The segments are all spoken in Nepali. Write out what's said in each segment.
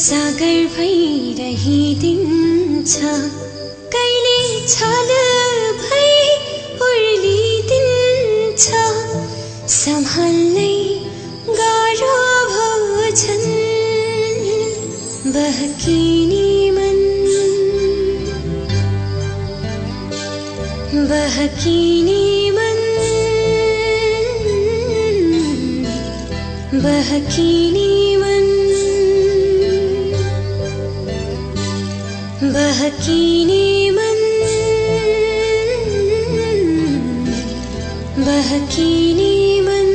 सागर भइरहिदिन्छ कहिले छल भई उर्लिदिन्छ सम्हाल्नै गाह्रो भोजन बहकिने मन बहकिने मन बहकिने मन बहकिने मन बहकिने मन।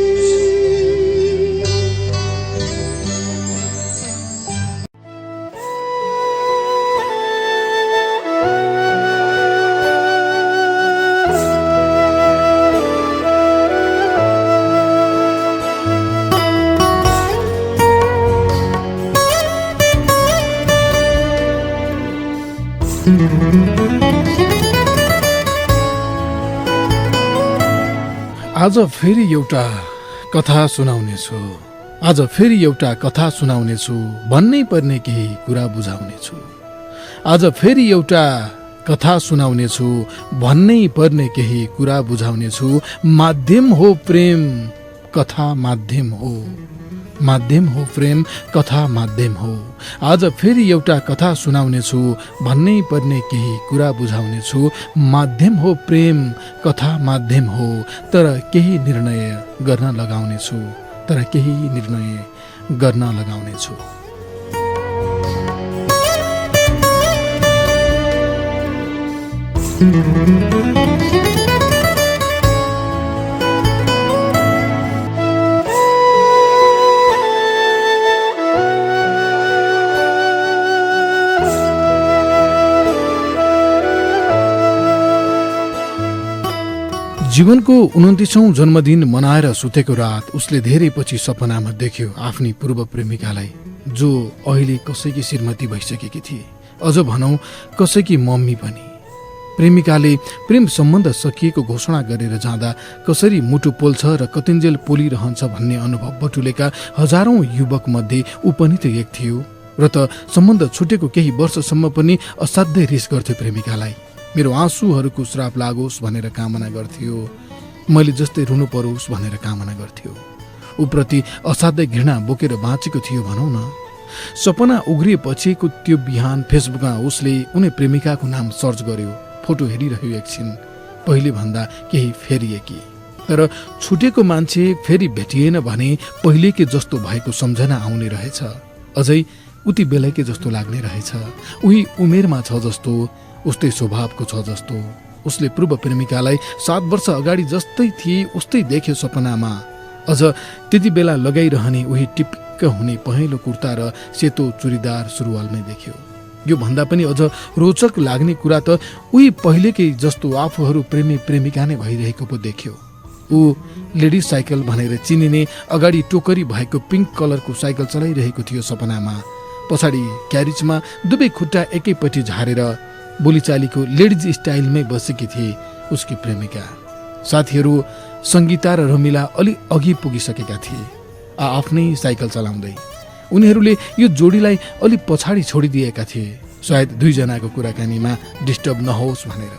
आज फेरि एउटा कथा सुनाउनेछु आज फेरि एउटा कथा सुनाउनेछु भन्नै पर्ने केही कुरा बुझाउनेछु आज फेरि एउटा कथा सुनाउनेछु भन्नै पर्ने केही कुरा बुझाउनेछु माध्यम हो प्रेम कथा माध्यम हो प्रेम कथा माध्यम हो आज फेरि एउटा कथा सुनाउनेछु भन्नै पर्ने केही कुरा बुझाउनेछु माध्यम हो प्रेम कथा माध्यम हो तर केही निर्णय गर्न लगाउनेछु जीवनको 29औं जन्मदिन मनाएर सुतेको रात उसले धेरै पछि सपनामा देख्यो आफ्नी पूर्व प्रेमिकालाई जो अहिले कसैकी श्रीमती भइसकेकी थिए, अझ भनौं कसैकी मम्मी पनि। प्रेमिकाले प्रेम सम्बन्ध सकिएको घोषणा गरेर जाँदा कसरी मुटु पोल्छ र कतिन्जेल पोलिरहन्छ भन्ने अनुभव बटुलेका हजारौं युवक मध्ये ऊ पनि त एक थियो र त सम्बन्ध छुटेको केही वर्षसम्म पनि असाध्यै रिस गर्थ्यो प्रेमिकालाई। मेरो आँसुहरूको श्राप लागोस् भनेर कामना गर्थ्यो, मैले जस्तै रुनु परोस् भनेर कामना गर्थ्यो। उप्रति असाध्यै घृणा बोकेर बाँचेको थियो भनौं न। सपना उग्रिएपछिको त्यो बिहान फेसबुकमा उसले उनी प्रेमिकाको नाम सर्च गर्यो, फोटो हेरिरह्यो एकछिन, पहिले भन्दा केही फेरिएकी। तर छुटेको मान्छे फेरि भेटिएन भने पहिलेकै जस्तो भएको सम्झना आउने रहेछ, अझै उति बेलैकै जस्तो लाग्ने रहेछ। उही उमेरमा छ जस्तो, उस्तै स्वभावको छ जस्तो। उसले पूर्व प्रेमिकालाई 7 वर्ष अगाडि जस्तै थिए उस्तै देख्यो सपनामा। अझ त्यति बेला लगाइरहने उही टिपिक्क हुने पहेँलो कुर्ता र सेतो चुरीदार सुरुवालमै देख्यो। यो भन्दा पनि अझ रोचक लाग्ने कुरा त उही पहिलेकै जस्तो आफूहरू प्रेमी प्रेमिका नै भइरहेको पो देख्यो। ऊ लेडिज साइकल भनेर चिनिने अगाडि टोकरी भएको पिङ्क कलरको साइकल चलाइरहेको थियो सपनामा। पछाडि क्यारिजमा दुवै खुट्टा एकैपट्टि झारेर बोलीचालीको लेडिज स्टाइलमै बसेकी थिए उसकी प्रेमिका। साथीहरू सङ्गीता र रमिला अलि अघि पुगिसकेका थिए आफ्नै साइकल चलाउँदै। उनीहरूले यो जोडीलाई अलि पछाडि छोडिदिएका थिए, सायद दुईजनाको कुराकानीमा डिस्टर्ब नहोस् भनेर।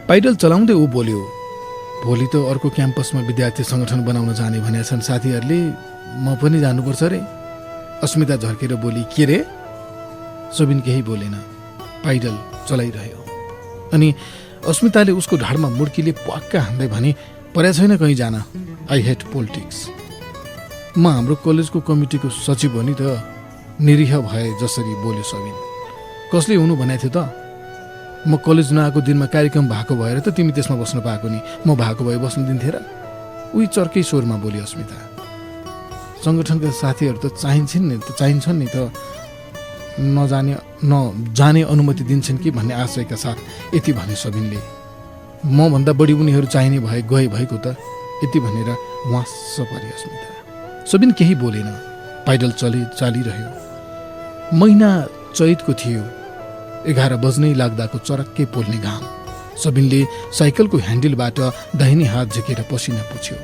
पाइडल चलाउँदै ऊ बोल्यो, भोलि त अर्को क्याम्पसमा विद्यार्थी संगठन बनाउन जाने भनेका छन् साथीहरूले, म पनि जानुपर्छ रे। अस्मिता झर्केर बोली, के रे? सबिन केही बोलेन, पाइडल चलाइरह्यो। अनि अस्मिताले उसको ढाडमा मुड्कीले प्वाक्का हान्दै भने, पर्या छैन कहीँ जान, आई हेट पोलिटिक्स। म हाम्रो कलेजको कमिटीको सचिव हो नि त, निरीह भए जसरी बोल्यो सबिन। कसले हुनु भनेको थियो त? म कलेज नआएको दिनमा कार्यक्रम भएको भएर त तिमी त्यसमा बस्न पाएको नि, म भएको भए बस्न दिन्थे र? उही चर्कै स्वरमा बोल्यो अस्मिता। संगठनका साथीहरू त चाहिन्छन् नि त, नजाने अनुमति दिन्छन् कि भन्ने आशयका साथ यति भने सबिनले। म भन्दा बढी उनीहरू चाहिने भए गए भएको त, यति भनेर वास्स परे अस्मिता। सबिन केही बोलेन, पाइडल चालिरह्यो। महिना चैतको थियो, 11 बज्नै लाग्दाको चरक्कै पोल्ने घाम। सबिनले साइकलको ह्यान्डलबाट दाहिने हात झिकेर पसिना पुछ्यो।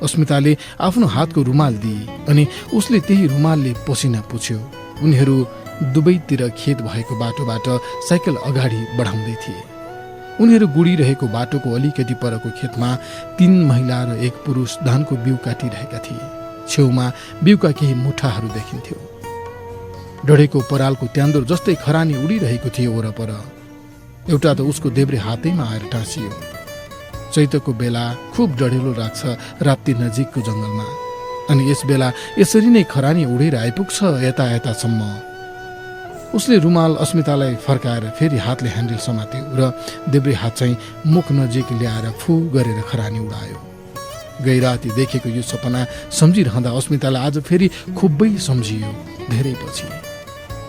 अस्मिताले आफ्नो हातको रुमाल दिए अनि उसले त्यही रुमालले पसिना पुछ्यो। उनीहरू दुवैतिर खेत भएको बाटोबाट साइकल अगाडि बढाउँदै थिए। उनीहरू गुडिरहेको बाटोको अलिकति परको खेतमा 3 महिला र 1 पुरुष धानको बिउ काटिरहेका थिए। छेउमा बिउका केही मुठाहरू देखिन्थ्यो। डढेको परालको त्यान्दुर जस्तै खरानी उडिरहेको थियो वरपर। एउटा त उसको देब्रे हातैमा आएर टाँसियो। चैतको बेला खुब डढेलो लाग्छ राप्ती नजिकको जङ्गलमा, अनि यस बेला यसरी नै खरानी उडेर आइपुग्छ यता यतासम्म। उसले रुमाल अस्मितालाई फर्काएर फेरि हातले ह्यान्डल समात्यो र देब्रे हात चाहिँ मुख नजिक ल्याएर फु गरेर खरानी उडायो। गैराती देखेको यो सपना सम्झिरहँदा अस्मितालाई आज फेरि खुबै सम्झियो। धेरै पछि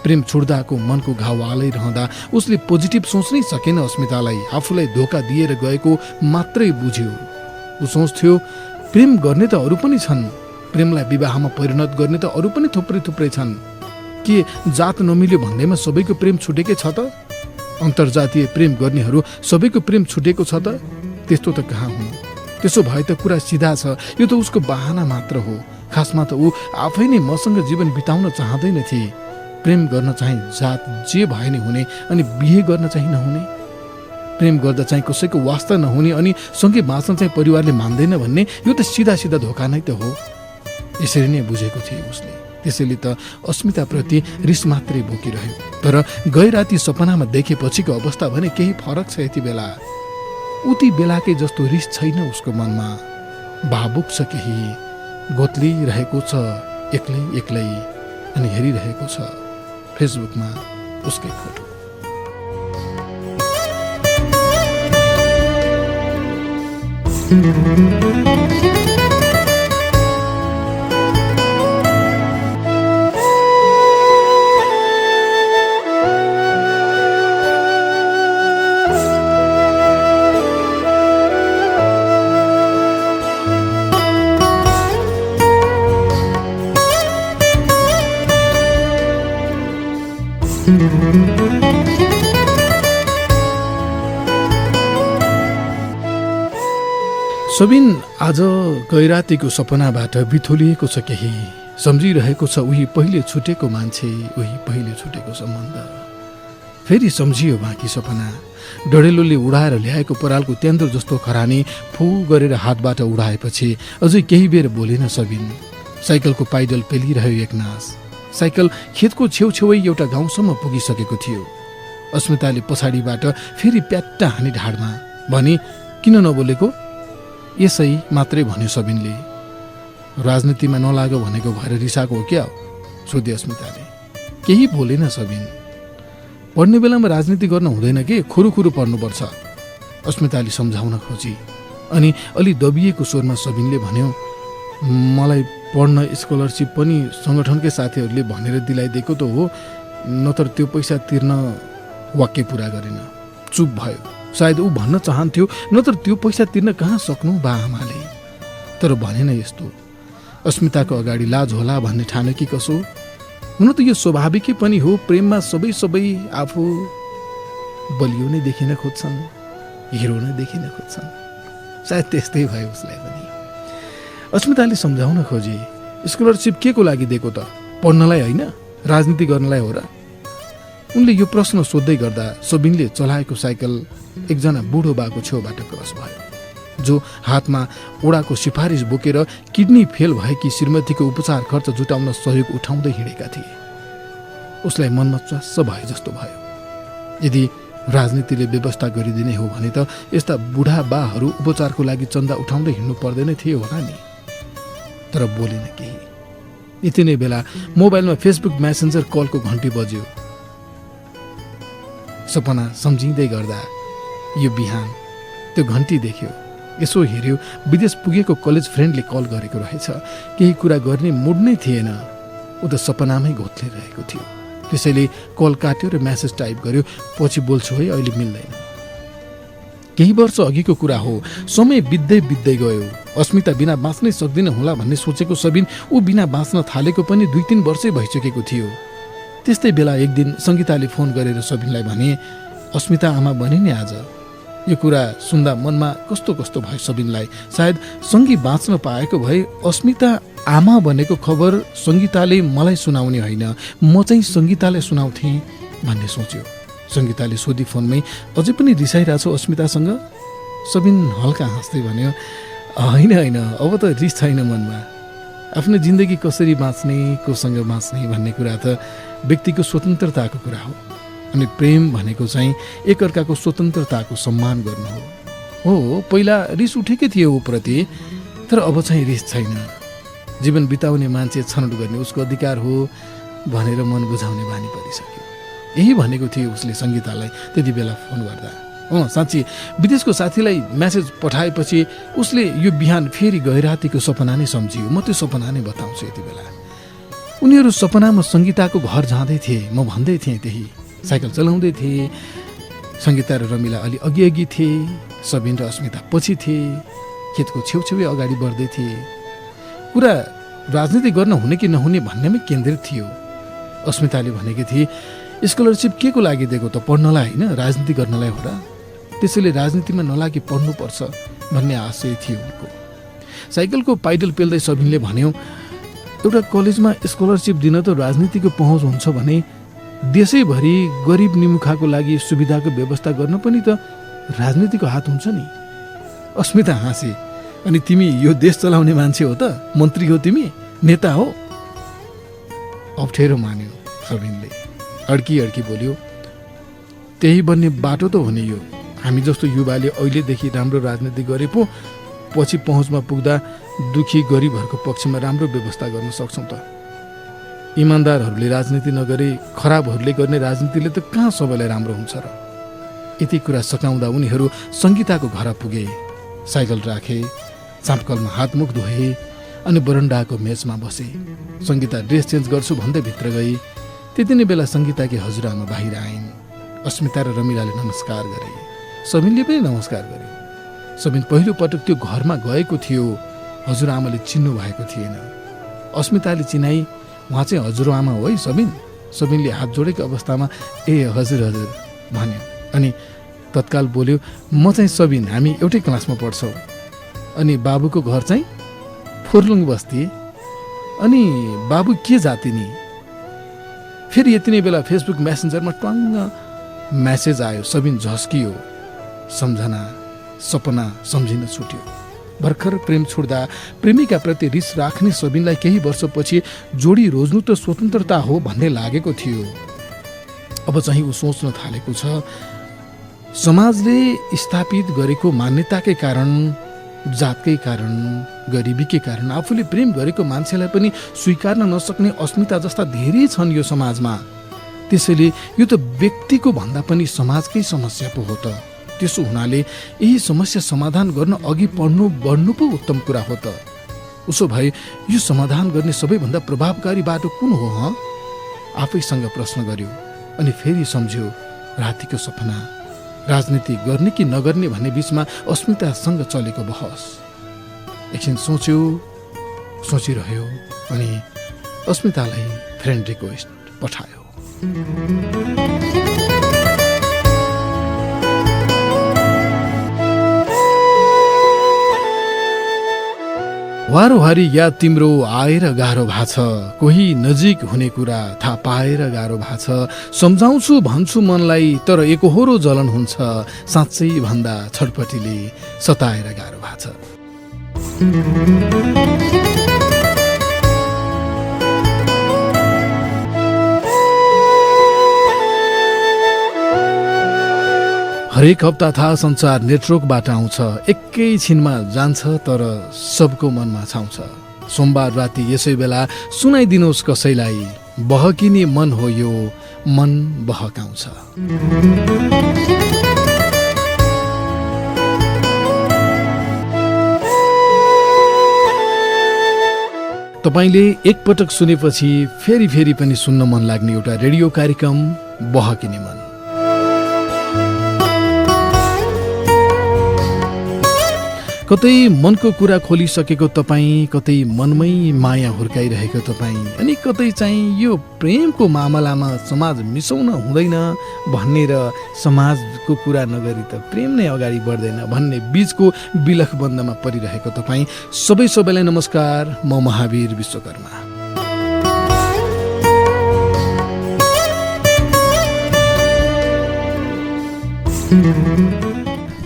प्रेम छुट्दाको मनको घाउ हालैरहँदा उसले पोजिटिभ सोच्नै सकेन। अस्मितालाई आफूलाई धोका दिएर गएको मात्रै बुझ्यो। ऊ सोच्थ्यो प्रेम गर्ने त अरू पनि छन्, प्रेमलाई विवाहमा परिणत गर्ने त अरू पनि थुप्रै थुप्रै छन्। के जात नमिल्यो भन्दैमा सबैको प्रेम छुटेकै छ त? अन्तर्जातीय प्रेम गर्नेहरू सबैको प्रेम छुटेको छ त? त्यस्तो त कहाँ हुनु। त्यसो भए त कुरा सिधा छ, यो त उसको बहाना मात्र हो। खासमा त ऊ आफै नै मसँग जीवन बिताउन चाहँदैन थिए। प्रेम गर्न चाहिँ जात जे भए नै हुने अनि बिहे गर्न चाहिँ नहुने। प्रेम गर्दा चाहिँ कसैको वास्ता नहुने अनि सँगै बाँच्न चाहिँ परिवारले मान्दैन भन्ने यो त सिधा सिधा धोका नै त हो। यसरी नै बुझेको थिए उसले। त्यसैले त अस्मिताप्रति रिस मात्रै बोकिरह्यो। तर गैराती सपनामा देखेपछिको अवस्था भने केही फरक छ। यति बेला उति बेलाकै जस्तो रिस छैन उसको मनमा। भावुक छ, केही गोत्लिरहेको छ एक्लै एक्लै, अनि हेरिरहेको छ फेसबुकमा उसकै फोटो। सबिन आज गैरातीको सपनाबाट बिथोलिएको छ। केही सम्झिरहेको छ उही पहिले छुटेको मान्छे, उही पहिले छुटेको सम्बन्ध। फेरि सम्झियो बाँकी सपना। डढेलोले उडाएर ल्याएको परालको त्यान्दुर जस्तो खरानी फु गरेर हातबाट उडाएपछि अझै केही बेर बोलेन सबिन। साइकलको पाइडल पेलिरह्यो एकनास। साइकल खेतको छेउछेउै एउटा गाउँसम्म पुगिसकेको थियो। अस्मिताले पछाडिबाट फेरि प्याट्टा हानी ढाडमा भनी, किन नबोलेको? यसै मात्रै भन्यो सबिनले। राजनीतिमा नलाग भनेको भएर रिसाएको हो क्या? सोधे अस्मिताले। केही बोलेन सबिन। पढ्ने बेलामा राजनीति गर्न हुँदैन के, खुरुखुरु पढ्नुपर्छ, अस्मिताले सम्झाउन खोजी। अनि अलि दबिएको स्वरमा सबिनले भन्यो, मलाई पढ्न स्कलरसिप पनि सङ्गठनकै साथीहरूले भनेर दिलाइदिएको त हो, नत्र त्यो पैसा तिर्न वाक्य पुरा गरेन। चुप भयो। सायद ऊ भन्न चाहन्थ्यो, नत्र त्यो पैसा तिर्न कहाँ सक्नु बा आमाले। तर भनेन यस्तो। अस्मिताको अगाडि लाज होला भन्ने ठाने कि कसो? हुन त यो स्वाभाविकै पनि हो। प्रेममा सबै आफू बलियो नै देखिन खोज्छन्, हिरो नै देखिन खोज्छन्। सायद त्यस्तै भयो उसलाई पनि। अस्मिताले सम्झाउन खोजे, स्कलरसिप के को लागि दिएको त? पढ्नलाई होइन, राजनीति गर्नलाई हो र? उनले यो प्रश्न सोध्दै गर्दा सबिनले चलाएको साइकल एकजना बुढो बाको छेउबाट क्रस भयो, जो हातमा ओडाको सिफारिस बोकेर किडनी फेल भएकी श्रीमतीको उपचार खर्च जुटाउन सहयोग उठाउँदै हिँडेका थिए। उसलाई मनमा च्वास्स भए जस्तो भयो। यदि राजनीतिले व्यवस्था गरिदिने हो भने त यस्ता बुढा बाहरू उपचारको लागि चन्दा उठाउँदै हिँड्नु पर्दैन थियो होला नि। तर बोलेन केही। यति नै बेला मोबाइलमा फेसबुक मेसेन्जर कलको घन्टी बज्यो। सपना सम्झिँदै गर्दा यो बिहान त्यो घन्टी देख्यो। यसो हेऱ्यो, विदेश पुगेको कलेज फ्रेन्डले कल गरेको रहेछ। केही कुरा गर्ने मुड नै थिएन। ऊ त सपनामै घोत्लिरहेको थियो। त्यसैले कल काट्यो र मेसेज टाइप गर्यो, पछि बोल्छु है, अहिले मिल्दैन। केही वर्ष अघिको कुरा हो। समय बित्दै गयो। अस्मिता बिना बाँच्नै सक्दिन होला भन्ने सोचेको सबिन ऊ बिना बाँच्न थालेको पनि 2-3 वर्षै भइसकेको थियो। त्यस्तै बेला एक दिन सङ्गीताले फोन गरेर सबिनलाई भने, अस्मिता आमा बने नि आज। यो कुरा सुन्दा मनमा कस्तो कस्तो भयो सबिनलाई। सायद सङ्गी बाँच्न पाएको भए अस्मिता आमा भनेको खबर सङ्गीताले मलाई सुनाउने होइन, म चाहिँ सङ्गीताले सुनाउँथेँ भन्ने सोच्यो। सङ्गीताले सोधी फोनमै, अझै पनि रिसाइरहेको छु अस्मितासँग? सबिन हल्का हाँस्दै भन्यो, होइन होइन, अब त रिस छैन मनमा। आफ्नो जिन्दगी कसरी बाँच्ने, कोसँग बाँच्ने भन्ने कुरा त व्यक्तिको स्वतन्त्रताको कुरा हो। अनि प्रेम भनेको चाहिँ एकअर्काको स्वतन्त्रताको सम्मान गर्नु हो। पहिला रिस उठेकै थियो ऊप्रति, तर अब चाहिँ रिस छैन। जीवन बिताउने मान्छे छनौट गर्ने उसको अधिकार हो भनेर मन बुझाउने बानी परिसक्यो। यही भनेको थियो उसले सङ्गीतालाई त्यति बेला फोन गर्दा। साँच्ची विदेशको साथीलाई म्यासेज पठाएपछि उसले यो बिहान फेरि गैरातीको सपना नै सम्झियो। म त्यो सपना नै बताउँछु यति बेला। उनीहरू सपनामा सङ्गीताको घर जाँदै थिए, म भन्दै थिएँ त्यही। साइकल चलाउँदै थिए, सङ्गीता र रमिला अलि अघि अघि थिए, सबिन र अस्मिता पछि थिए, खेतको छेउछेउै अगाडि बढ्दै थिए। कुरा राजनीति गर्न हुने कि नहुने भन्नेमै केन्द्रित थियो। अस्मिताले भनेकी थिए, स्कलरसिप के को लागि दिएको त? पढ्नलाई होइन, राजनीति गर्नलाई हो र? त्यसैले राजनीतिमा नलागी पढ्नुपर्छ भन्ने आशय थियो उनको। साइकलको पाइडल पेल्दै सबिनले भन्यो, एउटा कलेजमा स्कलरसिप दिन त राजनीतिको पहुँच हुन्छ भने देशैभरि गरिब निमुखाको लागि सुविधाको व्यवस्था गर्न पनि त राजनीतिको हात हुन्छ नि। अस्मिता हाँसे, अनि तिमी यो देश चलाउने मान्छे हो त? मन्त्री हो तिमी? नेता हो? अप्ठ्यारो मान्यो सबिनले। अड्की अड्की बोल्यो, त्यही बन्ने बाटो त हो नि यो। हामी जस्तो युवाले अहिलेदेखि राम्रो राजनीति गरे पो पछि पहुँचमा पुग्दा दुखी गरिबहरूको पक्षमा राम्रो व्यवस्था गर्न सक्छौँ त। इमान्दारहरूले राजनीति नगरे खराबहरूले गर्ने राजनीतिले त कहाँ सबैलाई राम्रो हुन्छ र? यति कुरा सकाउँदा उनीहरू सङ्गीताको घर पुगे। साइकल राखे, चापकलमा हातमुख धोए अनि बरन्डाको मेचमा बसे। सङ्गीता ड्रेस चेन्ज गर्छु भन्दै भित्र गई। त्यति नै बेला सङ्गीताकी हजुरआमा बाहिर आइन्। अस्मिता र रमिलाले नमस्कार गरे, सबिनले पनि नमस्कार गरे। सबिन पहिलो पटक त्यो घरमा गएको थियो, हजुरआमाले चिन्नु भएको थिएन। अस्मिताले चिनाई, उहाँ चाहिँ हजुरआमा हो है सबिन? सबिनले हात जोडेको अवस्थामा ए हजुर हजुर भन्यो। अनि तत्काल बोल्यो, म चाहिँ सबिन, हामी एउटै क्लासमा पढ्छौँ। अनि बाबुको घर चाहिँ फुर्लुङ बस्ती। अनि बाबु के जाति नि? फेरि यति नै बेला फेसबुक मेसेन्जरमा ट्वाङ्ग म्यासेज आयो। सबिन झस्कियो। सम्झना, सपना सम्झिन छुट्यो। भर्खर प्रेम छोड्दा प्रेमिकाप्रति रिस राख्ने सबिनलाई केही वर्षपछि जोडी रोज्नु त स्वतन्त्रता हो भन्ने लागेको थियो। अब चाहिँ ऊ सोच्न थालेको छ, समाजले स्थापित गरेको मान्यताकै कारण, जातकै कारण, गरिबीकै कारण आफूले प्रेम गरेको मान्छेलाई पनि स्वीकार्न नसक्ने अस्मिता जस्ता धेरै छन् यो समाजमा। त्यसैले यो त व्यक्तिको भन्दा पनि समाजकै समस्या पो हो त। त्यसो हुनाले यही समस्या समाधान गर्न अघि बढ्नु पो उत्तम कुरा हो त। उसो भए यो समाधान गर्ने सबैभन्दा प्रभावकारी बाटो कुन हो? आफैसँग प्रश्न गर्यो अनि फेरि सम्झ्यो रातिको सपना। राजनीति गर्ने कि नगर्ने भन्ने बीचमा अस्मितासँग चलेको बहस। एकछिन सोच्यो, सोचिरह्यो अनि अस्मितालाई फ्रेन्ड रिक्वेस्ट पठायो। वारोहारी याद तिम्रो आएर गाह्रो भाछ, कोही नजिक हुने कुरा थाहा पाएर गाह्रो भाछ। सम्झाउँछु भन्छु मनलाई तर एकहोरो जलन हुन्छ, साँच्चै भन्दा छटपटीले सताएर गाह्रो भाछ। हरेक हप्ता थाहा सञ्चार नेटवर्कबाट आउँछ, एकैछिनमा जान्छ तर सबको मनमा छाउँछ। सोमबार राति यसै बेला सुनाइदिनुहोस् कसैलाई, बहकिने मन हो यो, मन बहकाउँछ। तपाईँले एकपटक सुनेपछि फेरि फेरि पनि सुन्न मन लाग्ने एउटा रेडियो कार्यक्रम बहकिने मन। कतै मनको कुरा खोलिसकेको तपाईँ, कतै मनमै माया हुर्काइरहेको तपाईँ, अनि कतै चाहिँ यो प्रेमको मामलामा समाज मिसाउन हुँदैन भन्ने र समाजको कुरा नगरी त प्रेम नै अगाडि बढ्दैन भन्ने बीचको बिलखबन्दमा परिरहेको तपाईँ सबैलाई नमस्कार। म महावीर विश्वकर्मा।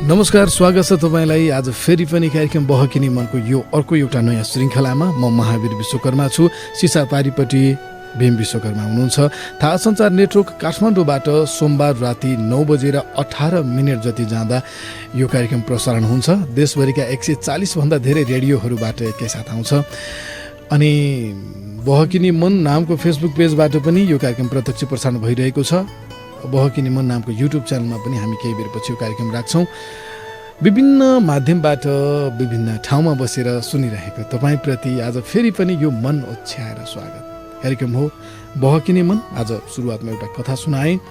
नमस्कार, स्वागत छ तपाईँलाई आज फेरि पनि कार्यक्रम बहकिनी मनको यो अर्को एउटा नयाँ श्रृङ्खलामा। म महावीर विश्वकर्मा छु, सिसा पारिपट्टि भीम विश्वकर्मा हुनुहुन्छ। थाहा सञ्चार नेटवर्क काठमाडौँबाट सोमबार राति 9:18 जति जाँदा यो कार्यक्रम प्रसारण हुन्छ। देशभरिका 140 भन्दा धेरै रेडियोहरूबाट एकैसाथ आउँछ। अनि बहकिनी मन नामको फेसबुक पेजबाट पनि यो कार्यक्रम प्रत्यक्ष प्रसारण भइरहेको छ। बहकिनी मन नामको युट्युब च्यानलमा पनि हामी केही बेरपछि यो कार्यक्रम राख्छौँ। विभिन्न माध्यमबाट विभिन्न ठाउँमा बसेर सुनिरहेको तपाईँप्रति आज फेरि पनि यो मन ओछ्याएर स्वागत। कार्यक्रम हो बहकिनी मन। आज सुरुवातमा एउटा कथा सुनाएँ,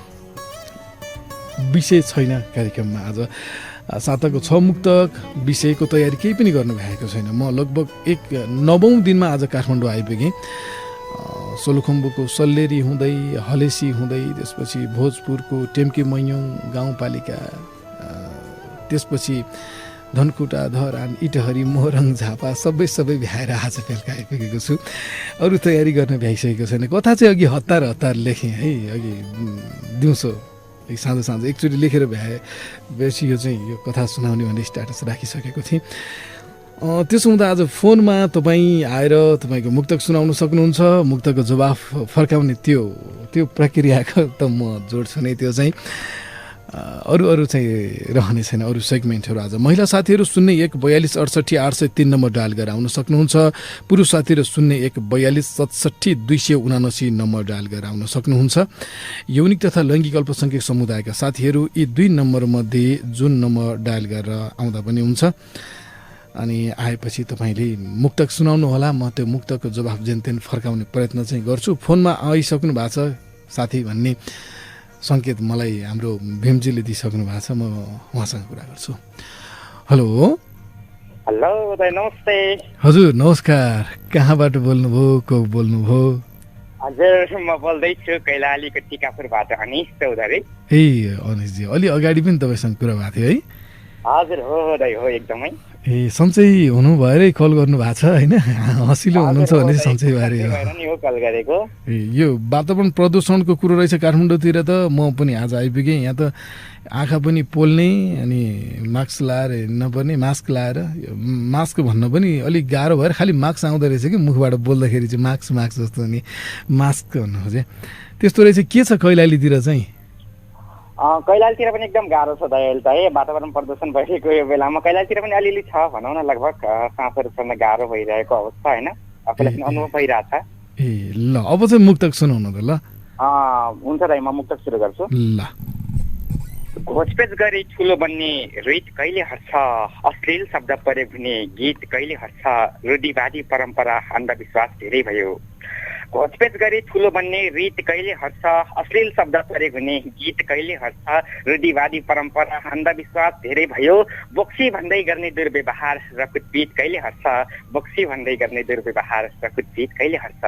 विषय छैन कार्यक्रममा। आज साताको 6 मुक्तक विषयको तयारी केही पनि गर्नु भएको छैन। म लगभग 9औं दिनमा आज काठमाडौँ आइपुगेँ। सोलुखुम्बुको सल्लेरी हुँदै हलेसी हुँदै त्यसपछि भोजपुरको टेम्की मैयौँ गाउँपालिका, त्यसपछि धनकुटा, धरान, इटहरी, मोरङ, झापा सबै भ्याएर आज बेलुका आइपुगेको छु। अरू तयारी गर्न भ्याइसकेको छैन। कथा चाहिँ अघि हतार लेखेँ है, अघि दिउँसो साँझ एकचोटि लेखेर भ्याएपछि यो चाहिँ यो कथा सुनाउने भन्ने स्ट्याटस राखिसकेको थिएँ। त्यसो हुँदा आज फोनमा तपाईँ आएर तपाईँको मुक्तक सुनाउन सक्नुहुन्छ। मुक्तको जवाफ फर्काउने त्यो प्रक्रियाको त म जोड्छु नै। त्यो चाहिँ अरू चाहिँ रहने छैन, अरू सेगमेन्टहरू। आज महिला साथीहरू 0142686803 नम्बर डायल गरेर आउन सक्नुहुन्छ। पुरुष साथीहरू 0142670279 नम्बर डायल गरेर आउन सक्नुहुन्छ। यौनिक तथा लैङ्गिक अल्पसङ्ख्यक समुदायका साथीहरू यी 2 नम्बरमध्ये जुन नम्बर डायल गरेर आउँदा पनि हुन्छ। अनि आएपछि तपाईँले मुक्तक सुनाउनु होला। म त्यो मुक्तको जवाफ जेनतेन फर्काउने प्रयत्न चाहिँ गर्छु। फोनमा आइसक्नु भएको छ साथी भन्ने सङ्केत मलाई हाम्रो भीमजीले दिइसक्नु भएको छ। म उहाँसँग कुरा गर्छु। हेलो दाइ, नमस्ते। हजुर नमस्कार। कहाँबाट बोल्नुभयो, को बोल्नुभयो? हजुर म बोल्दैछु कैलालीको टिकापुरबाट अनिश चौधरी। ए अनिशजी, अलि अगाडि पनि तपाईँसँग कुरा भएको थियो है? हजुर हो दाइ, हो एकदमै। ए सन्चै हुनु भएरै कल गर्नु भएको छ होइन? हँसिलो हुनुहुन्छ भने सन्चै भएर गरेको। यो वातावरण प्रदूषणको कुरो रहेछ काठमाडौँतिर त। म पनि आज आइपुगेँ। यहाँ त आँखा पनि पोल्ने अनि मास्क लाएर हिँड्नुपर्ने, मास्क लाएर मास्क भन्न पनि अलिक गाह्रो भएर खालि मास्क आउँदो रहेछ कि मुखबाट बोल्दाखेरि चाहिँ मास्क जस्तो नि मास्क भन्नु खोजेँ। त्यस्तो रहेछ। के छ कैलालीतिर चाहिँ? कैलालीतिर पनि एकदम गाह्रो छ दाइ अहिले त है, वातावरण प्रदूषण भइरहेको यो बेलामा। कैलालीतिर पनि अलिअलि छ भनौँ न, लगभग सासहरू चढ्न गाह्रो भइरहेको अवस्था होइन, आफूलाई पनि अनुभव भइरहेछ। ए ल, अब चाहिँ मुक्तक सुनाउनु त ल। हुन्छ दाइ, म मुक्तक सुरु गर्छु। ल। घोचपेच गरी ठुलो बन्ने रीत कहिले हट्छ, अश्लील शब्द प्रयोग हुने गीत कहिले हट्छ, रूढिवादी परम्परा अन्धविश्वास धेरै भयो। घोचपेच गरी ठुलो बन्ने रीत कहिले हट्छ, अश्लील शब्द प्रयोग हुने गीत कहिले हट्छ, रूढिवादी परम्परा अन्धविश्वास धेरै भयो। बोक्सी भन्दै गर्ने दुर्व्यवहार र कुटपिट कहिले हट्छ, बोक्सी भन्दै गर्ने दुर्व्यवहार र कुटपिट कहिले हट्छ।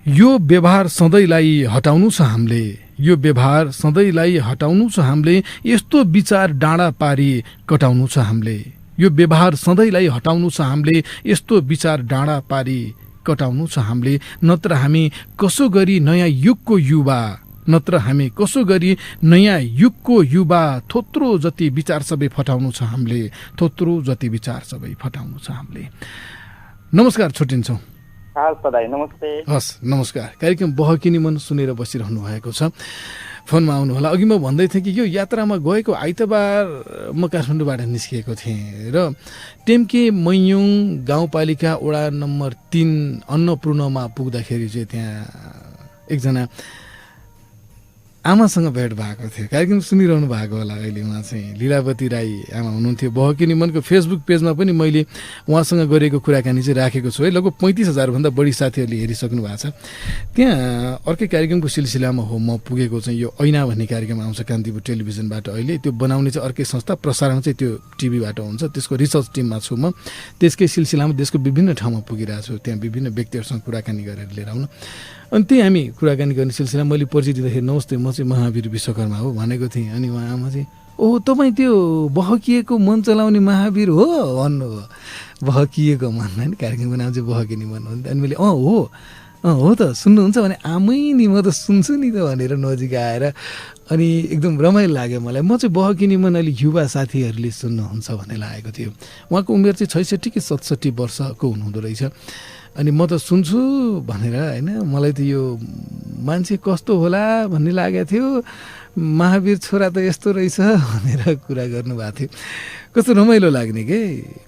यो व्यवहार सधैँलाई हटाउनु छ हामीले, यो व्यवहार सधैँलाई हटाउनु छ हामीले, यस्तो विचार डाँडा पारी कटाउनु छ हामीले। यो व्यवहार सधैँलाई हटाउनु छ हामीले, यस्तो विचार डाँडा पारी कटाउनु छ हामीले। नत्र हामी कसो गरी नयाँ युगको युवा, नत्र हामी कसो गरी नयाँ युगको युवा, थोत्रो जति विचार सबै फटाउनु छ हामीले, थोत्रो जति विचार सबै फटाउनु छ हामीले। नमस्कार, छुट्टिन्छौँ। नमस्ते। हस् नमस्कार। कार्यक्रम बहकिनी मन सुनेर बसिरहनु भएको छ। फोनमा आउनुहोला। अघि म भन्दै थिएँ कि यो यात्रामा गएको आइतबार म काठमाडौँबाट निस्किएको थिएँ र टेम्के मैयौँ गाउँपालिका वडा नम्बर 3 अन्नपूर्णमा पुग्दाखेरि चाहिँ त्यहाँ एकजना आमासँग भेट भएको थियो, कार्यक्रम सुनिरहनु भएको होला अहिले। उहाँ चाहिँ लीलावती राई आमा हुनुहुन्थ्यो। बहकिनी मनको फेसबुक पेजमा पनि मैले उहाँसँग गरेको कुराकानी चाहिँ राखेको छु है। लगभग 35,000 भन्दा बढी साथीहरूले हेरिसक्नु भएको छ। त्यहाँ अर्कै कार्यक्रमको सिलसिलामा हो म पुगेको चाहिँ। यो ऐना भन्ने कार्यक्रम आउँछ कान्तिपुर टेलिभिजनबाट अहिले, त्यो बनाउने चाहिँ अर्कै संस्था, प्रसारण चाहिँ त्यो टिभीबाट हुन्छ। त्यसको रिसर्च टिममा छु म। त्यसकै सिलसिलामा देशको विभिन्न ठाउँमा पुगिरहेको छु, त्यहाँ विभिन्न व्यक्तिहरूसँग कुराकानी गरेर लिएर आउनु। अनि त्यही हामी कुराकानी गर्ने सिलसिला मैले परिचय दिँदाखेरि नमस्ते म चाहिँ महावीर विश्वकर्मा हो भनेको थिएँ। अनि उहाँ आमा चाहिँ ओहो तपाईँ त्यो बहकिएको मन चलाउने महावीर हो भन्नुभयो। बहकिएको मन होइन, कार्यक्रमको नाम चाहिँ बहकिनी मन हो। अनि मैले हो त सुन्नुहुन्छ भने आमै नि म त सुन्छु नि त भनेर नजिक आएर अनि एकदम रमाइलो लाग्यो मलाई। म चाहिँ बहकिनी मन अलिक युवा साथीहरूले सुन्नुहुन्छ भन्ने लागेको थियो। उहाँको उमेर चाहिँ 66 कि 67 वर्षको हुनुहुँदो रहेछ। अनि म त सुन्छु भनेर होइन, मलाई त यो मान्छे कस्तो होला भन्ने लागेको थियो। महावीर छोरा त यस्तो रहेछ भनेर कुरा गर्नुभएको थियो। कस्तो रमाइलो लाग्ने के,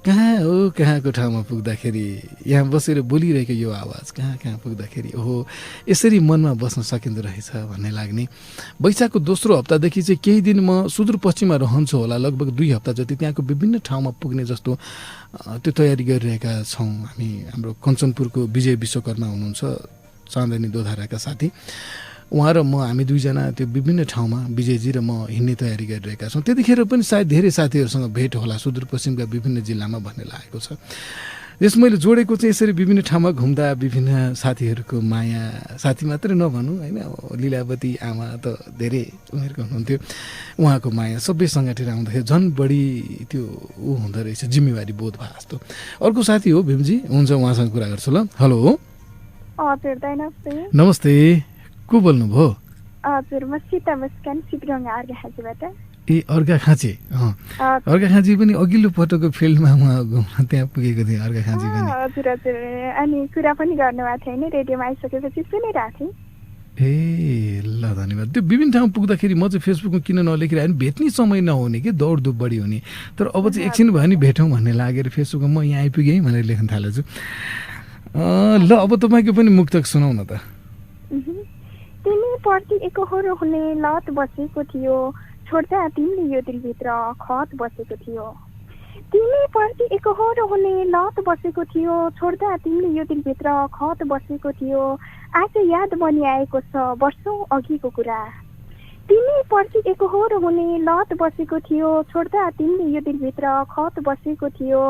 कहाँ हो कहाँको ठाउँमा पुग्दाखेरि यहाँ बसेर बोलिरहेको यो आवाज कहाँ पुग्दाखेरि ओहो यसरी मनमा बस्न सकिँदो रहेछ भन्ने लाग्ने। वैशाखको दोस्रो हप्तादेखि चाहिँ केही दिन म सुदूरपश्चिममा रहन्छु होला, लगभग 2 हप्ता जति त्यहाँको विभिन्न ठाउँमा पुग्ने जस्तो त्यो तयारी गरिरहेका छौँ हामी। हाम्रो कञ्चनपुरको विजय विश्वकर्मा हुनुहुन्छ, चाँदनी दोधाराका साथी, उहाँ र म हामी दुईजना त्यो विभिन्न ठाउँमा विजयजी र म हिँड्ने तयारी गरिरहेका छौँ। त्यतिखेर पनि सायद धेरै साथीहरूसँग भेट होला सुदूरपश्चिमका विभिन्न जिल्लामा भन्ने लागेको छ। यस मैले जोडेको चाहिँ यसरी विभिन्न ठाउँमा घुम्दा विभिन्न साथीहरूको माया, साथी मात्रै नभनौँ होइन, लीलावती आमा त धेरै उमेरको हुनुहुन्थ्यो, उहाँको माया सबै सङ्गठेर आउँदाखेरि झन् बढी त्यो ऊ हुँदो रहेछ, जिम्मेवारी बोध भए जस्तो। अर्को साथी हो भीमजी, हुन्छ उहाँसँग कुरा गर्छु ल। हेलो नमस्ते, को बोल्नुभयो? हजुर म सीता मुस्कान सिपरङ्गा अर्घाखाँचीबाट। ए अर्घाखाँची, अर्घाखाँची पनि अघिल्लो पटकको फिल्डमा म घुम्न त्यहाँ पुगेको थिएँ अर्घाखाँची पनि। हजुर हजुर, अनि कुरा पनि गर्नुभएको थियो नि, रेडियोमा आइसकेपछि सुनिरहेको थिएँ। ए ल धन्यवाद। त्यो विभिन्न ठाउँमा पुग्दाखेरि म चाहिँ फेसबुकमा किन नलेखिरहेको, भेट्ने समय नहुने कि दौडधुप बढी हुने। तर अब चाहिँ एकछिन भयो नि भेटौँ भन्ने लागेर फेसबुकमा म यहाँ आइपुगेँ भनेर लेख्न थालेछु। ल अब तपाईँको पनि मुक्तक सुनाउ न त। तिमी प्रति एकहोरो हुने लत बसेको थियो, छोड्दा तिमीले यो दिलभित्र खत बसेको थियो। तिमी प्रति एकहोरो हुने लत बसेको थियो, छोड्दा तिमीले यो दिलभित्र खत बसेको थियो। आज याद बनिआएको छ वर्षौँ अघिको कुरा। तिमी प्रति एकहोरो हुने लत बसेको थियो, छोड्दा तिमीले यो दिलभित्र खत बसेको थियो।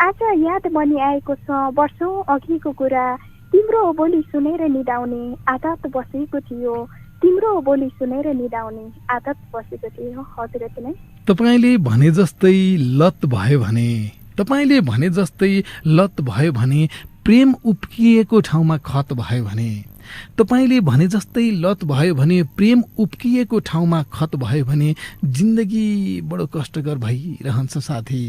आज याद बनिआएको छ वर्षौँ अघिको कुरा। तिम्रो बोली सुनेर निदाउने आदत बसेको थियो, तिम्रो बोली सुनेर निदाउने आदत बसेको थियो। हजुर यति नै। तपाईँले भने जस्तै लत भयो भने, तपाईँले भने जस्तै लत भयो भने, प्रेम उप्किएको ठाउँमा खत भयो भने, तपाईँले भने जस्तै लत भयो भने, प्रेम उप्किएको ठाउँमा खत भयो भने, जिन्दगी बडो कष्टकर भइरहन्छ साथी,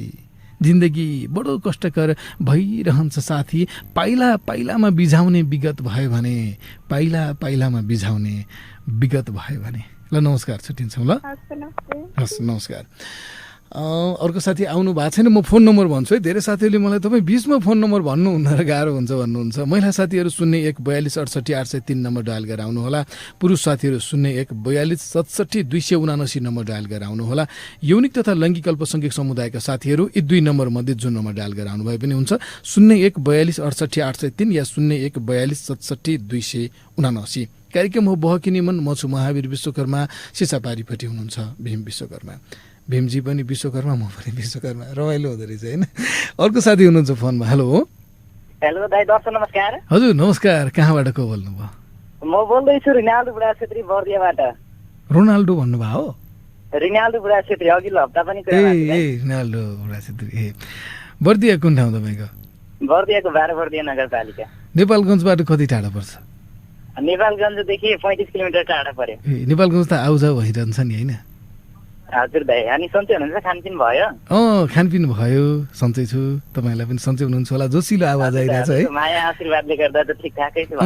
जिन्दगी बडो कष्टकर भइरहन्छ साथी। पाइला पाइलामा बिझाउने विगत भयो भने, पाइला पाइलामा बिझाउने विगत भयो भने। ल नमस्कार, छुट्टिन्छौँ ल। हस् नमस्कार। अर्को साथी आउनु भएको छैन, म फोन नम्बर भन्छु है। धेरै साथीहरूले मलाई तपाईँ बिचमा फोन नम्बर भन्नुहुन्न र गाह्रो हुन्छ भन्नुहुन्छ। महिला साथीहरू 01 42 68 803 नम्बर डायल गरेर आउनुहोला। पुरुष साथीहरू 01 42 67 279 नम्बर डायल गरेर आउनुहोला। यौनिक तथा लैङ्गिक अल्पसङ्ख्यक समुदायका साथीहरू यी 2 नम्बर मध्ये जुन नम्बर डायल गरेर आउनुभए पनि हुन्छ, 01 42 68 803 या 01 42 67 279। कार्यक्रम हो बहकिनी मन, म छु महावीर विश्वकर्मा, सिसापारीपट्टि हुनुहुन्छ भीम विश्वकर्मा। भीमजी पनि विश्वकर्मा, म पनि विश्वकर्मा, रमाइलो हुँदो रहेछ होइन। अर्को साथी हुनुहुन्छ फोनमा। हेलो हेलो दाइ, दर्शन नमस्कार। हजुर नमस्कार, कहाँबाट को बोल्नुभयो? म बोल्दैछु रिनाल्डो बुढा छेत्री बर्दियाबाट। रोनाल्डो भन्नुभयो हो? रिनाल्डो बुढा छेत्री, अघिल्लो हप्ता पनि रिनाल्डो बुढा छेत्री। ए बर्दिया कुन ठाउँ तपाईँको? बर्दियाको 12 बर्दिया नगरपालिका। नेपालगञ्जबाट कति टाढा पर्छ? नेपालगञ्जदेखि 35 किलोमिटर टाढा पर्यो। ए नेपालगञ्ज त आउजाउ भइरहन्छ नि होइन? हजुर दाइ, अनि सन्चै हुनुहुन्छ? खानपिन भयो? खानपिन भयो, सन्चै छु। तपाईँलाई पनि सन्चै हुनुहुन्छ होला? जोसिलो आवाज आइरहेछ है। माया आशीर्वादले गर्दा त ठिकठाकै छु।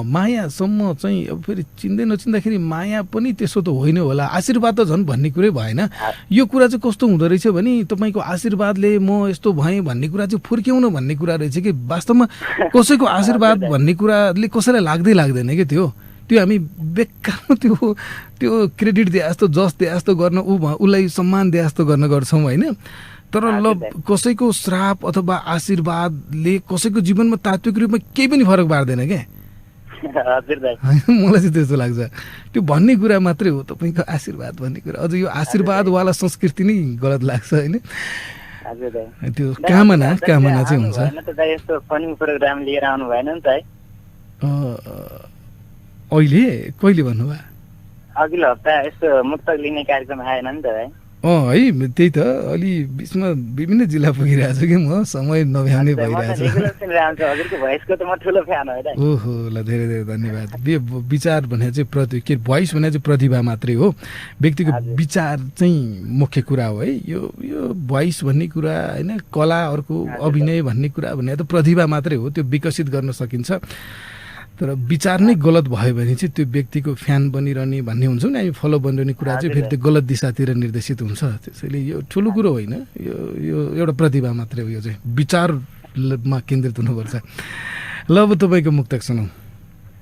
मायासम्म चाहिँ अब फेरि चिन्दै नचिन्दाखेरि माया पनि त्यसो त होइन होला, आशीर्वाद त झन् भन्ने कुरै भएन। यो कुरा चाहिँ कस्तो हुँदो रहेछ भने तपाईँको आशीर्वादले म यस्तो भएँ भन्ने कुरा चाहिँ फुर्क्याउनु भन्ने कुरा रहेछ कि वास्तवमा कसैको आशीर्वाद भन्ने कुराले कसैलाई लाग्दैन कि त्यो त्यो हामी बेकारमा त्यो क्रेडिट दिए जस्तो जस दिए जस्तो गर्न उसलाई सम्मान दिए जस्तो गर्न गर्छौँ होइन। तर ल कसैको श्राप अथवा आशीर्वादले कसैको जीवनमा तात्विक रूपमा केही पनि फरक पार्दैन क्या। मलाई चाहिँ त्यस्तो लाग्छ। त्यो भन्ने कुरा मात्रै हो तपाईँको आशीर्वाद भन्ने कुरा। अझ यो आशीर्वादवाला संस्कृति नै गलत लाग्छ होइन। त्यो कामना चाहिँ हुन्छ। यस्तो फनी प्रोग्राम लिएर आउनु भएन नि त है? अहिले कहिले भन्नुभयो? अघिल्लो हप्ता यस्तो मुक्तक लिने कार्यक्रम आएन नि त है? है त्यही त अलि बिचमा विभिन्न जिल्ला पुगिरहेको छु कि म, समय नभ्याउने भइरहेको छ। ओहो ल धेरै धेरै धन्यवाद। विचार भने चाहिँ के भोइस भने चाहिँ प्रतिभा मात्रै हो, व्यक्तिको विचार चाहिँ मुख्य कुरा हो है। यो भोइस भन्ने कुरा होइन, कला अर्को अभिनय भन्ने कुरा भने त प्रतिभा मात्रै हो, त्यो विकसित गर्न सकिन्छ। तर विचार नै गलत भयो भने चाहिँ त्यो व्यक्तिको फ्यान बनिरहने भन्ने हुन्छ नि, हामी फलो बनिरहने कुरा चाहिँ फेरि त्यो गलत दिशातिर निर्देशित हुन्छ। त्यसैले यो ठुलो कुरो होइन, यो एउटा प्रतिभा मात्रै हो। यो चाहिँ विचारमा केन्द्रित हुनुपर्छ। ल अब तपाईँको मुक्तक सुनौ।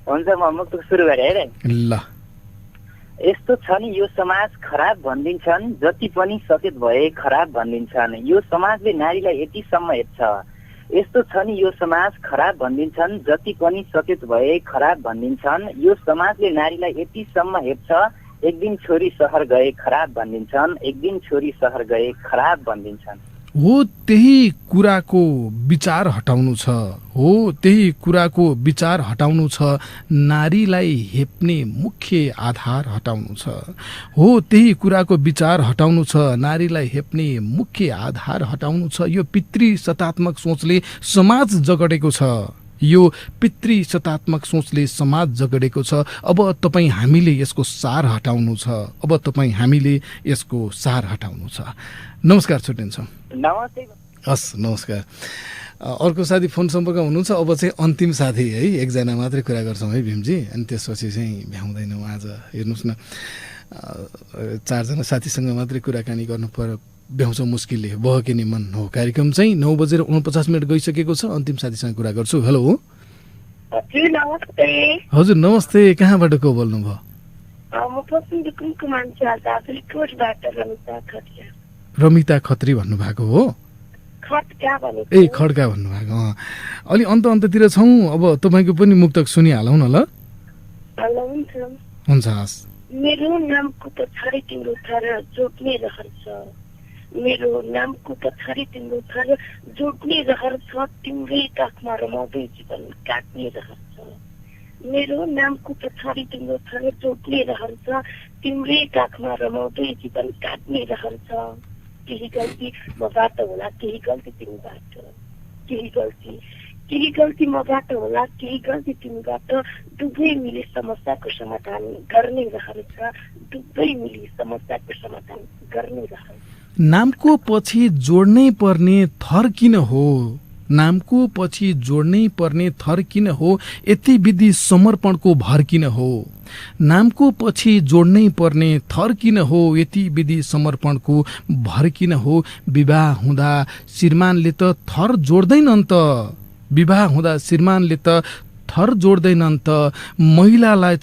हुन्छ म मुक्तक सुरु गरेँ है। ल। यस्तो छ नि यो समाज खराब भनिदिन्छन्, जति पनि सचेत भए खराब भनिदिन्छन्। यो समाजले नारीलाई यतिसम्म हेप्छ। यस्तो छ नि यो समाज खराब भनिदिन्छन्, जति पनि सचेत भए खराब भनिदिन्छन्। यो समाजले नारीलाई यतिसम्म हेप्छ। एक दिन छोरी सहर गए खराब भनिदिन्छन्, एक दिन छोरी सहर गए खराब भनिदिन्छन्। हो त्यही कुराको विचार हटाउनु छ, हो त्यही कुराको विचार हटाउनु छ, नारीलाई हेप्ने मुख्य आधार हटाउनु छ। हो त्यही कुराको विचार हटाउनु छ, नारीलाई हेप्ने मुख्य आधार हटाउनु छ। यो पितृ सत्तात्मक सोचले समाज जगडेको छ, यो पितृ सत्तात्मक सोचले समाज जगडेको छ। अब तपाईँ हामीले यसको सार हटाउनु छ, अब तपाईँ हामीले यसको सार हटाउनु छ। नमस्कार, छुट्टिन्छौँ। नमस्ते। हस् नमस्कार। अर्को साथी फोन सम्पर्कमा हुनुहुन्छ। अब चाहिँ अन्तिम साथी है, एकजना मात्रै कुरा गर्छौँ है भीमजी, अनि त्यसपछि चाहिँ भ्याउँदैनौँ आज। हेर्नुहोस् न, 4जना साथीसँग मात्रै कुराकानी गर्नु पर्यो, भ्याउँछौँ मुस्किलले। बहके नि मन हो कार्यक्रम चाहिँ 9:49 गइसकेको छ। अन्तिम साथीसँग कुरा गर्छु। हेलो। हजुर नमस्ते, कहाँबाट को बोल्नुभयो? रमिता खत्री भन्नुभएको हो? ए खड्का भन्नुभएको। अलि अन्ततिर छौँ, अब तपाईँको पनि मुक्तक सुनिहालौँ न। ल हुन्छ हस्। मेरो नामको पछाडि तिम्रो थर जोड्ने रहर छ, मेरो नामको पछाडि तिम्रो थर जोड्ने रहर छ, तिम्रै काखमा रमाउँदै जीवन काट्ने रहर छ। मेरो नामको पछाडि तिम्रो थर जोड्ने रहर छ, तिम्रै काखमा रमाउँदै जीवन काट्ने रहर छ। केही गल्ती मबाट होला, केही गल्ती तिमीबाट, केही गल्ती मबाट होला, केही गल्ती तिमीबाट। दुवै मिली समस्याको समाधान गर्ने रहर छ, दुवै मिली समस्याको समाधान गर्ने रहर। नामको पछि जोड्नै पर्ने थर किन हो, नामको पछि जोड्नै पर्ने थर किन हो, यति विधि समर्पणको भर किन हो। नामको पछि जोड्नै पर्ने थर किन हो, यति विधि समर्पणको भर किन हो। विवाह हुँदा श्रीमानले त थर जोड्दैनन् त, विवाह हुँदा श्रीमानले त थर जोड्दैनन् त। महिलालाई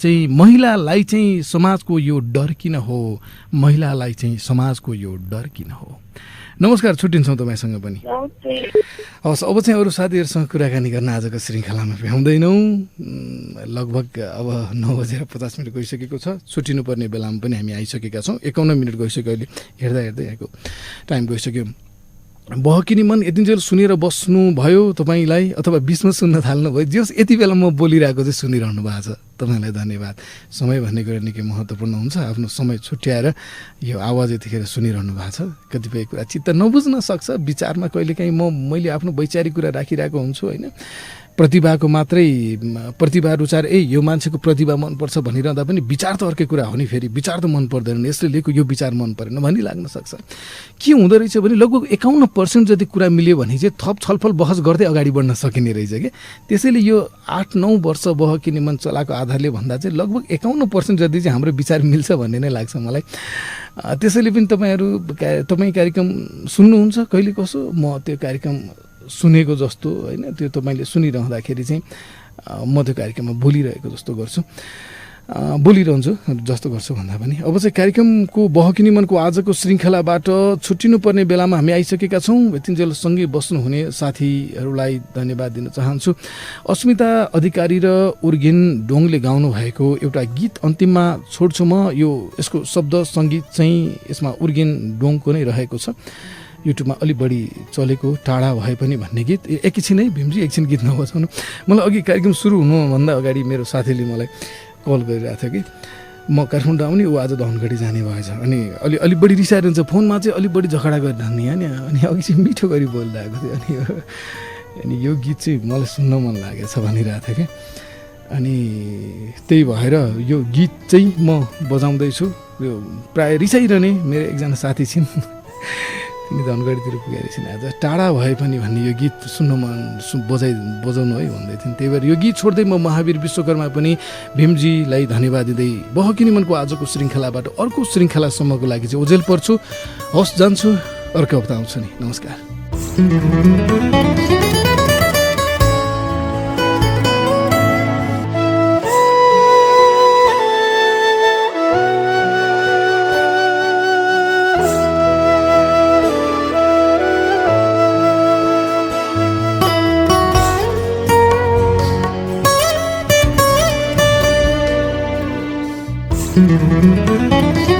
चाहिँ समाजको यो डर किन हो, महिलालाई चाहिँ समाजको यो डर किन हो। नमस्कार, छुट्टिन्छौँ तपाईँसँग पनि। हवस्, अब चाहिँ अरू साथीहरूसँग कुराकानी गर्न आजको श्रृङ्खलामा भ्याउँदैनौँ। लगभग अब 9:50 गइसकेको छ। छुट्टिनुपर्ने बेलामा पनि हामी आइसकेका छौँ। 51 मिनट गइसक्यो। अहिले हेर्दा यहाँको टाइम गइसक्यो। बहकिनी मन यतिन्जेल सुनेर बस्नुभयो तपाईँलाई, अथवा बिचमा सुन्न थाल्नुभयो, जे होस् यति बेला म बोलिरहेको चाहिँ सुनिरहनु भएको छ। तपाईँलाई धन्यवाद। समय भन्ने कुरा निकै महत्त्वपूर्ण हुन्छ। आफ्नो समय छुट्याएर यो आवाज यतिखेर सुनिरहनु भएको छ। कतिपय कुरा चित्त नबुझ्न सक्छ, विचारमा कहिलेकाहीँ मैले आफ्नो वैचारिक कुरा राखिरहेको हुन्छु होइन, प्रतिभाको मात्रै प्रतिभा रुचाएर यो मान्छेको प्रतिभा मनपर्छ भनिरहँदा पनि विचार त अर्कै कुरा हो नि। फेरि विचार त मन पर्दैन, यसले लिएको यो विचार मन परेन भनी लाग्न सक्छ। के हुँदो रहेछ भने लगभग 51% जति कुरा मिल्यो भने चाहिँ थप छलफल बहस गर्दै अगाडि बढ्न सकिने रहेछ कि। त्यसैले यो 8-9 वर्ष बहकिने मन चलाएको आधारले भन्दा चाहिँ लगभग 51% जति चाहिँ हाम्रो विचार मिल्छ भन्ने नै लाग्छ मलाई। त्यसैले पनि तपाईँ कार्यक्रम सुन्नुहुन्छ कहिले कसो, म त्यो कार्यक्रम सुनेको जस्तो होइन, त्यो तपाईँले सुनिरहँदाखेरि चाहिँ म त्यो कार्यक्रममा बोलिरहेको जस्तो गर्छु। बोलिरहन्छु जस्तो गर्छु भन्दा पनि। अब चाहिँ कार्यक्रमको बहकिनी मनको आजको श्रृङ्खलाबाट छुट्टिनुपर्ने बेलामा हामी आइसकेका छौँ। यतिन्जेलसँगै बस्नुहुने साथीहरूलाई धन्यवाद दिन चाहन्छु। अस्मिता अधिकारी र उर्गेन डोङले गाउनु भएको एउटा गीत अन्तिममा छोड्छु म। यसको शब्द सङ्गीत चाहिँ यसमा उर्गेन डोङको नै रहेको छ। युट्युबमा अलि बढी चलेको टाढा भए पनि भन्ने गीत। एकैछिन है भीमजी, एकछिन गीत नबजाउनु। मलाई अघि कार्यक्रम सुरु हुनुभन्दा अगाडि मेरो साथीले मलाई कल गरिरहेको थियो कि म काठमाडौँ आउने, ऊ आज धनगढी जाने भएछ। अनि अलि बढी रिसाएर हुन्छ, फोनमा चाहिँ अलि बढी झगडा गरिरहने होइन। अनि अघि चाहिँ मिठो गरी बोलिरहेको थियो। अनि यो गीत चाहिँ मलाई सुन्न मन लागेको छ भनिरहेको थियो कि। अनि त्यही भएर यो गीत चाहिँ म बजाउँदैछु। यो प्रायः रिसाइरहने मेरो एकजना साथी छिन्, तिनी धनगढीतिर पुगेर छिन् आज। टाढा भए पनि भन्ने यो गीत सुन्न मन बजाउनु है भन्दै थिइन्। त्यही भएर यो गीत छोड्दै म महावीर विश्वकर्मा पनि भीमजीलाई धन्यवाद दिँदै बहकिनी मनको आजको श्रृङ्खलाबाट अर्को श्रृङ्खलासम्मको लागि चाहिँ ओझेल पर्छु। हवस्, जान्छु, अर्को हप्ता आउँछु नि। नमस्कार। Thank you.